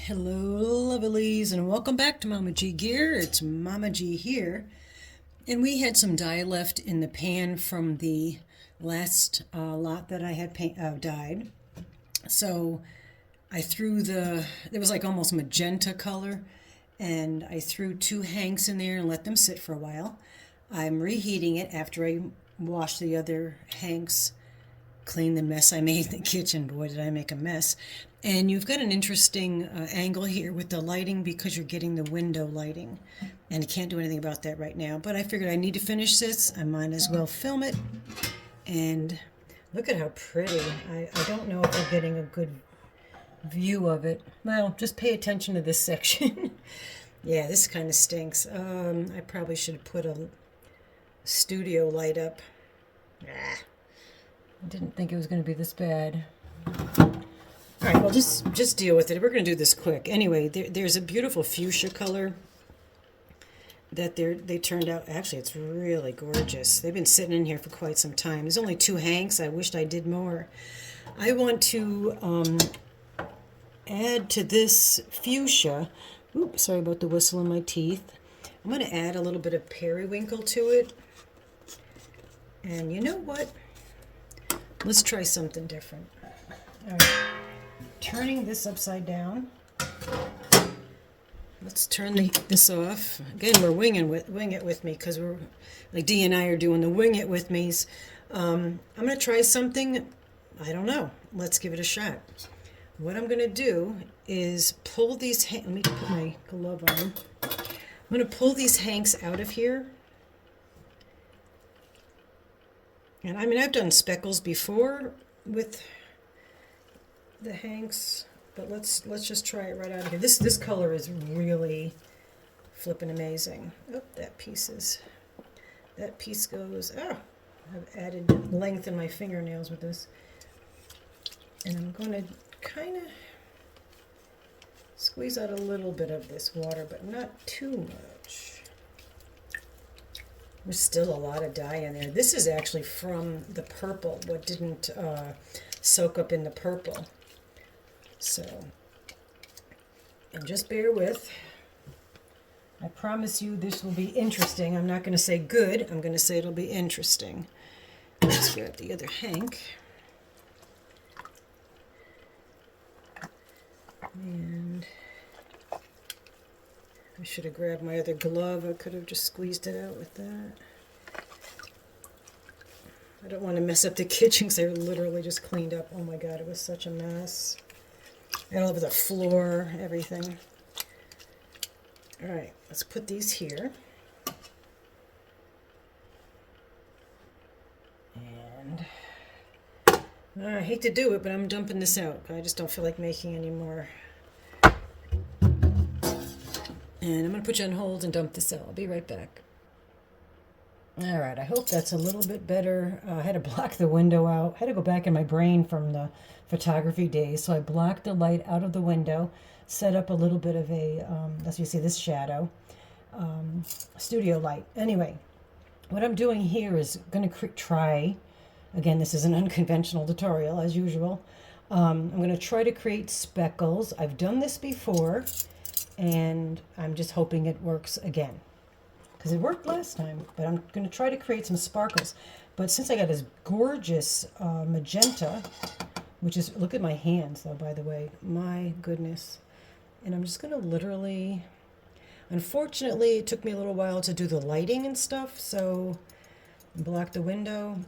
Hello, lovelies, and welcome back to Mama G Gear. It's Mama G here, and we had some dye left in the pan from the last lot that I had dyed. So I threw there was like almost magenta color, and I threw 2 hanks in there and let them sit for a while. I'm reheating it after I washed the other hanks, clean the mess I made in the kitchen. Boy, did I make a mess. And you've got an interesting angle here with the lighting because you're getting the window lighting. And I can't do anything about that right now. But I figured I need to finish this. I might as well film it. And look at how pretty. I don't know if we're getting a good view of it. Well, just pay attention to this section. Yeah, this kind of stinks. I probably should have put a studio light up. I didn't think it was going to be this bad. All right, well, just deal with it. We're going to do this quick. Anyway, there's a beautiful fuchsia color that they turned out. Actually, it's really gorgeous. They've been sitting in here for quite some time. There's only 2 hanks. I wished I did more. I want to add to this fuchsia. Oops, sorry about the whistle in my teeth. I'm going to add a little bit of periwinkle to it. And you know what? Let's try something different. All right. Turning this upside down. Let's turn this off. Again, we're wing it with me because we're like Dee and I are doing the wing it with me's. I'm going to try something. I don't know. Let's give it a shot. What I'm going to do is pull these. Let me put my glove on. I'm going to pull these hanks out of here. And I mean, I've done speckles before with the hanks, but let's just try it right out of here. This color is really flippin' amazing. Oh, that piece goes. Oh, I've added length in my fingernails with this, and I'm going to kind of squeeze out a little bit of this water, but not too much. There's still a lot of dye in there. This is actually from the purple, what didn't soak up in the purple. So, and just bear with. I promise you this will be interesting. I'm not going to say good. I'm going to say it'll be interesting. Let's grab the other hank. And I should have grabbed my other glove. I could have just squeezed it out with that. I don't want to mess up the kitchen because they were literally just cleaned up. Oh my God, it was such a mess. And all over the floor, everything. All right, let's put these here. And I hate to do it, but I'm dumping this out. I just don't feel like making any more. And I'm going to put you on hold and dump this out. I'll be right back. All right, I hope that's a little bit better. I had to block the window out. I had to go back in my brain from the photography days, so I blocked the light out of the window, set up a little bit of a, as you see, this shadow, studio light. Anyway, what I'm doing here is going to try, again, this is an unconventional tutorial, as usual. I'm going to try to create speckles. I've done this before, and I'm just hoping it works again. Because it worked last time, but I'm going to try to create some sparkles. But since I got this gorgeous magenta, which is, look at my hands though, by the way, my goodness. And I'm just going to literally, unfortunately, it took me a little while to do the lighting and stuff, so block the window.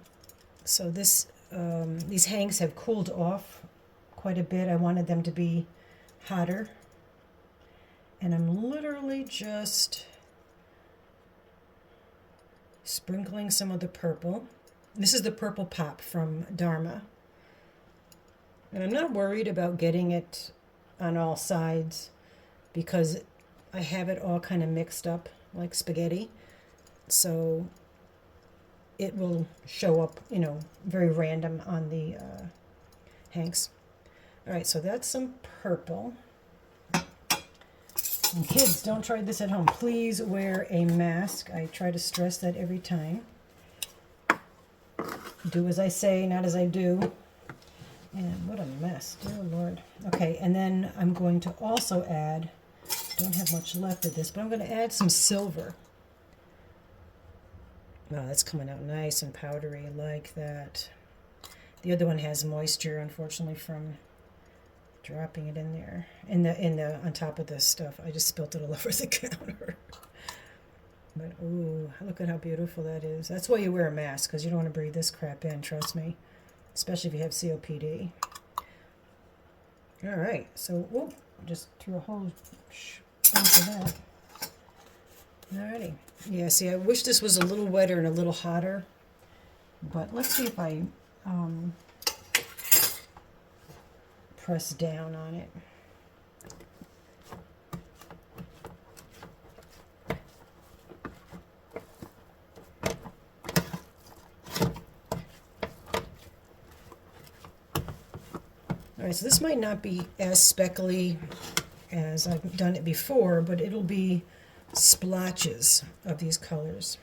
So this, these hanks have cooled off quite a bit. I wanted them to be hotter. And I'm literally just sprinkling some of the purple. This is the purple pop from Dharma. And I'm not worried about getting it on all sides because I have it all kind of mixed up like spaghetti. So it will show up, you know, very random on the hanks. All right, so that's some purple. And kids, don't try this at home. Please wear a mask. I try to stress that every time. Do as I say, not as I do. And what a mess, dear Lord. Okay, and then I'm going to also add, don't have much left of this, but I'm going to add some silver. Wow, that's coming out nice and powdery. I like that. The other one has moisture, unfortunately, from dropping it in there. On top of this stuff. I just spilt it all over the counter. But ooh, look at how beautiful that is. That's why you wear a mask, because you don't want to breathe this crap in, trust me. Especially if you have COPD. All right, so whoop, just threw a whole bunch of that. Alrighty. Yeah, see, I wish this was a little wetter and a little hotter. But let's see if I press down on it. All right, so this might not be as speckly as I've done it before, but it'll be splotches of these colors.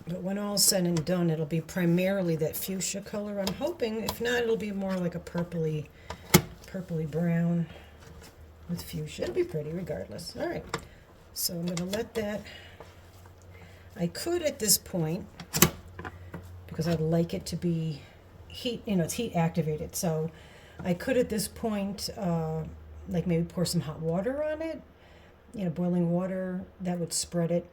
But when all's said and done, it'll be primarily that fuchsia color, I'm hoping. If not, it'll be more like a purpley brown with fuchsia. It'll be pretty regardless. All right, so I'm going to let that. I could at this point, because I'd like it to be heat, it's heat activated. So I could at this point, like maybe pour some hot water on it, boiling water that would spread it.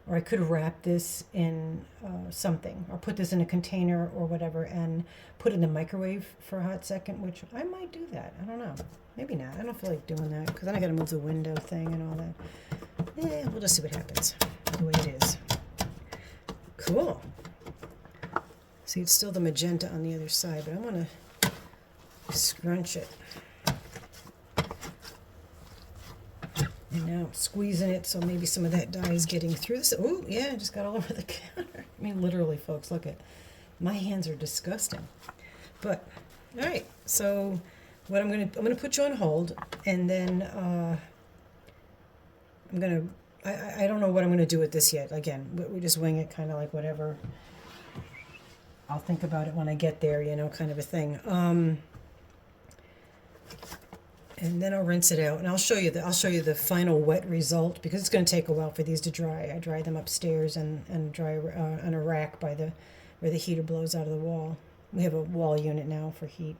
Or I could wrap this in something, or put this in a container or whatever, and put it in the microwave for a hot second, which I might do that. I don't know. Maybe not. I don't feel like doing that, because then I got to move the window thing and all that. Yeah, we'll just see what happens, the way it is. Cool. See, it's still the magenta on the other side, but I want to scrunch it. And now I'm squeezing it, so maybe some of that dye is getting through this. Oh, yeah, it just got all over the counter. I mean, literally, folks, look at my hands are disgusting. But all right, so what I'm gonna put you on hold, and then I don't know what I'm gonna do with this yet. Again, we just wing it, kind of like whatever. I'll think about it when I get there, kind of a thing. And then I'll rinse it out, and I'll show you the final wet result, because it's going to take a while for these to dry. I dry them upstairs and dry on a rack by where the heater blows out of the wall. We have a wall unit now for heat.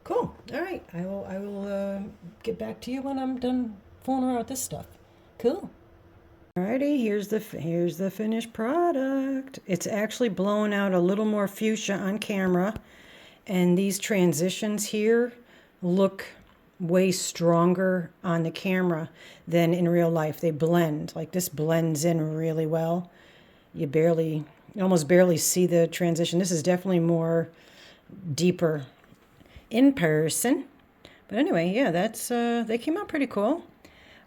Cool. All right. I will get back to you when I'm done fooling around with this stuff. Cool. Alrighty, here's the finished product. It's actually blowing out a little more fuchsia on camera, and these transitions here look way stronger on the camera than in real life. They blend. Like, this blends in really well. You almost barely see the transition. This is definitely more deeper in person. But anyway, yeah, that's they came out pretty cool.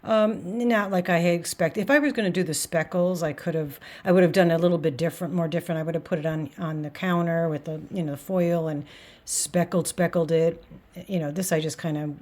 Not like I had expected. If I was going to do the speckles, I would have done it a little bit more different. I would have put it on the counter with the, the foil and speckled it. This I just kind of,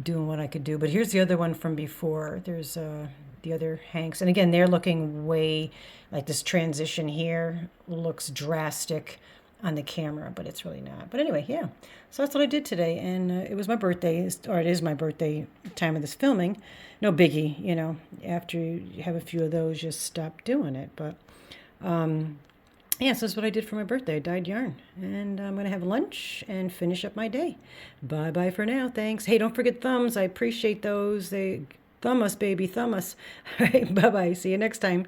doing what I could do. But here's the other one from before. There's the other hanks. And again, they're looking way, like this transition here looks drastic on the camera, but it's really not. But anyway, yeah. So that's what I did today, and it was my birthday, or it is my birthday time of this filming. No biggie, After you have a few of those, just stop doing it. But yeah, so that's what I did for my birthday. I dyed yarn, and I'm gonna have lunch and finish up my day. Bye for now. Thanks. Hey, don't forget thumbs. I appreciate those. Thumb us, baby, thumb us. All right, bye. See you next time.